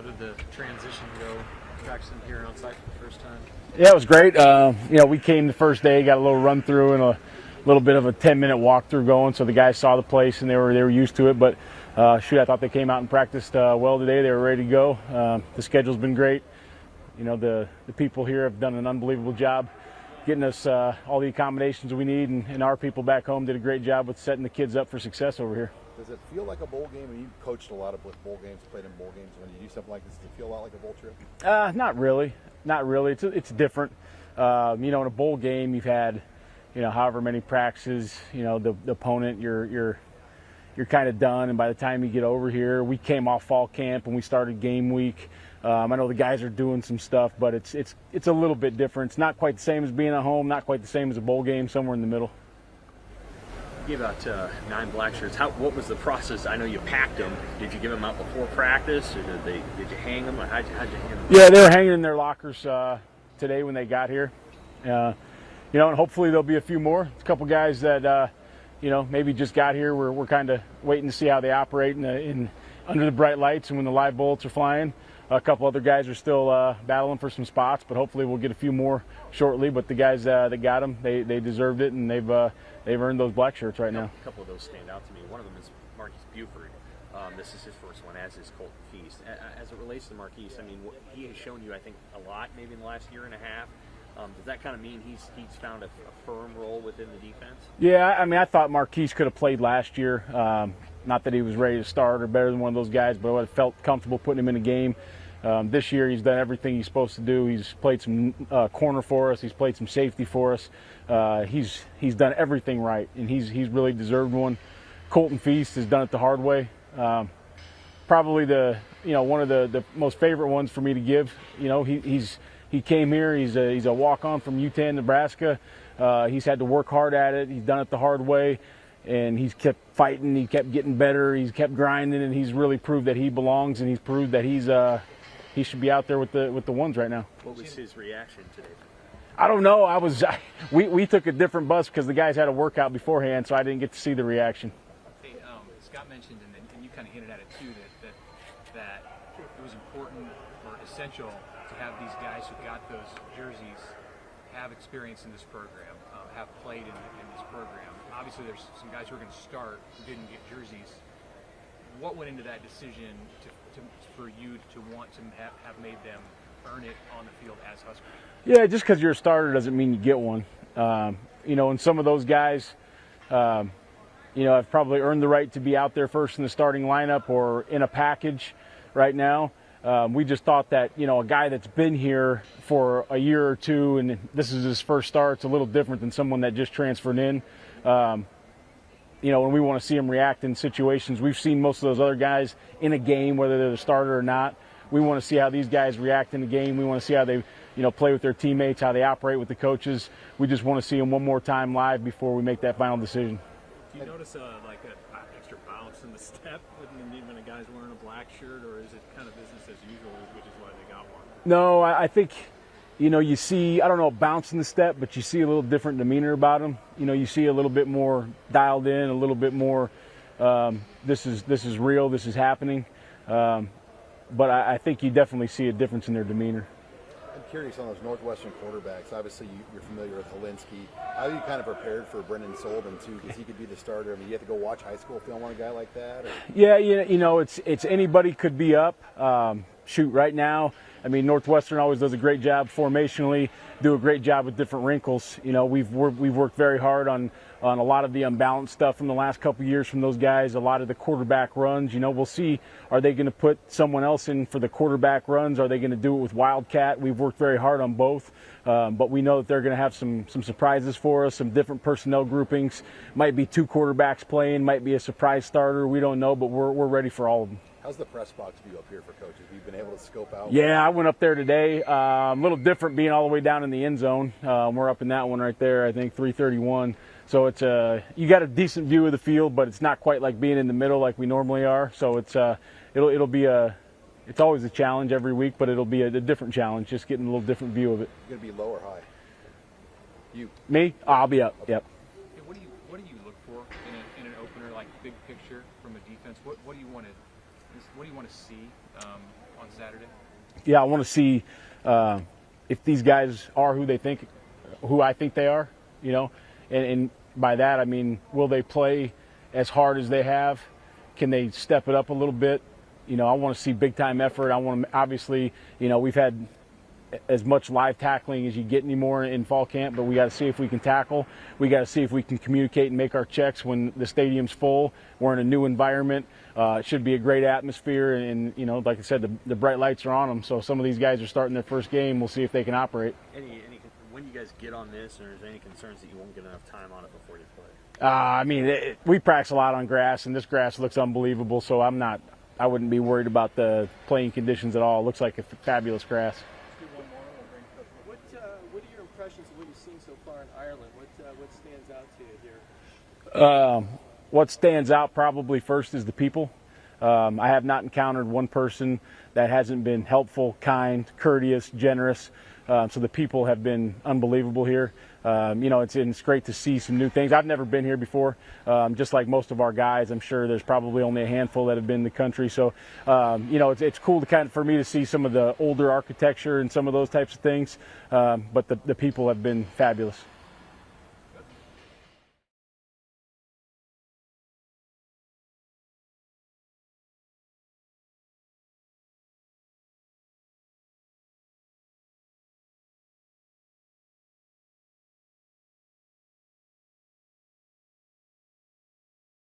did the transition go practicing here on site for the first time? Yeah, it was great. We came the first day, got a little run through and a little bit of a 10-minute walkthrough going, so the guys saw the place and they were used to it. But I thought they came out and practiced well today. They were ready to go. The schedule's been great. The people here have done an unbelievable job getting us all the accommodations we need, and our people back home did a great job with setting the kids up for success over here. Does it feel like a bowl game? And you've coached a lot of bowl games, played in bowl games. When you do something like this, does it feel a lot like a bowl trip? Not really. It's different. In a bowl game, you've had, however many practices. The opponent, you're kind of done, and by the time you get over here, we came off fall camp and we started game week. I know the guys are doing some stuff, but it's a little bit different. It's not quite the same as being at home, not quite the same as a bowl game, somewhere in the middle. You gave out 9 Blackshirts. What was the process? I know you packed them. Did you give them out before practice, or did you hang them? How'd you hang them? Yeah, they were hanging in their lockers today when they got here. And hopefully there'll be a few more. A couple guys that maybe just got here. We're kind of waiting to see how they operate in under the bright lights and when the live bullets are flying. A couple other guys are still battling for some spots, but hopefully we'll get a few more shortly. But the guys that got them, they deserved it, and they've earned those black shirts right now. A couple of those stand out to me. One of them is Marquise Buford. This is his first one, as is Colton Feast. As it relates to Marquise, I mean, he has shown you, I think, a lot maybe in the last year and a half. Does that kind of mean he's found a firm role within the defense? Yeah, I mean, I thought Marquise could have played last year. Not that he was ready to start or better than one of those guys, but I felt comfortable putting him in a game. This year he's done everything he's supposed to do. He's played some corner for us. He's played some safety for us. He's done everything right, and he's really deserved one. Colton Feast has done it the hard way. Probably one of the most favorite ones for me to give. He came here. He's a walk-on from UTAN, Nebraska. He's had to work hard at it. He's done it the hard way, and he's kept fighting. He kept getting better. He's kept grinding, and he's really proved that he belongs, and he's proved that he should be out there with the ones right now. What was his reaction today? I don't know. We took a different bus because the guys had a workout beforehand, so I didn't get to see the reaction. Hey, Scott mentioned, and you kind of hinted at it too, that it was important or essential to have these guys who got those jerseys have experience in this program, have played in this program. Obviously, there's some guys who are going to start who didn't get jerseys. What went into that decision for you to want to have made them earn it on the field as Huskers? Yeah, just because you're a starter doesn't mean you get one. And some of those guys, have probably earned the right to be out there first in the starting lineup or in a package right now. We just thought that, a guy that's been here for a year or two and this is his first start, it's a little different than someone that just transferred in. And we want to see him react in situations. We've seen most of those other guys in a game, whether they're the starter or not. We want to see how these guys react in the game. We want to see how they, play with their teammates, how they operate with the coaches. We just want to see them one more time live before we make that final decision. Do you notice an extra bounce in the step when a guy's wearing a black shirt, or is it kind of business as usual, which is why they got one? No, I think, you see, I don't know, bounce in the step, but you see a little different demeanor about him. You see a little bit more dialed in, a little bit more, this is real, this is happening. But I think you definitely see a difference in their demeanor. I'm curious on those Northwestern quarterbacks. Obviously, you're familiar with Helinski. How are you kind of prepared for Brendan Sullivan, too, because he could be the starter? I mean, you have to go watch high school film on a guy like that? Or? Yeah, it's anybody could be up. Right now, I mean, Northwestern always does a great job formationally, do a great job with different wrinkles. We've worked very hard on a lot of the unbalanced stuff from the last couple of years from those guys, a lot of the quarterback runs. We'll see, are they going to put someone else in for the quarterback runs? Are they going to do it with Wildcat? We've worked very hard on both, but we know that they're going to have some surprises for us, some different personnel groupings. Might be 2 quarterbacks playing, might be a surprise starter. We don't know, but we're ready for all of them. How's the press box view up here for coaches? Have you been able to scope out? Yeah, I went up there today. A little different being all the way down in the end zone. We're up in that one right there, I think 331. So it's you got a decent view of the field, but it's not quite like being in the middle like we normally are. So it's it'll be it's always a challenge every week, but it'll be a different challenge, just getting a little different view of it. You're gonna be low or high? You? Me? I'll be up. Okay. Yep. Hey, what do you look for in an opener, like big picture from a defense? What do you want to what do you want to see on Saturday? Yeah, I want to see if these guys are who I think they are, you know, and by that I mean, will they play as hard as they have? Can they step it up a little bit? You know, I want to see big time effort. I want to, obviously, you know, we've had as much live tackling as you get anymore in fall camp, but we got to see if we can tackle. We got to see if we can communicate and make our checks when the stadium's full. We're in a new environment. It should be a great atmosphere, and you know, like I said, the bright lights are on them. So some of these guys are starting their first game. We'll see if they can operate. When you guys get on this, or is there any concerns that you won't get enough time on it before you play? I mean, we practice a lot on grass, and this grass looks unbelievable. So I wouldn't be worried about the playing conditions at all. It looks like a fabulous grass. What are your impressions of what you've seen so far in Ireland? What stands out to you here? What stands out probably first is the people. I have not encountered one person that hasn't been helpful, kind, courteous, generous. So the people have been unbelievable here. You know, it's great to see some new things. I've never been here before. Just like most of our guys, I'm sure there's probably only a handful that have been in the country. So, you know, it's cool for me to see some of the older architecture and some of those types of things. But the people have been fabulous.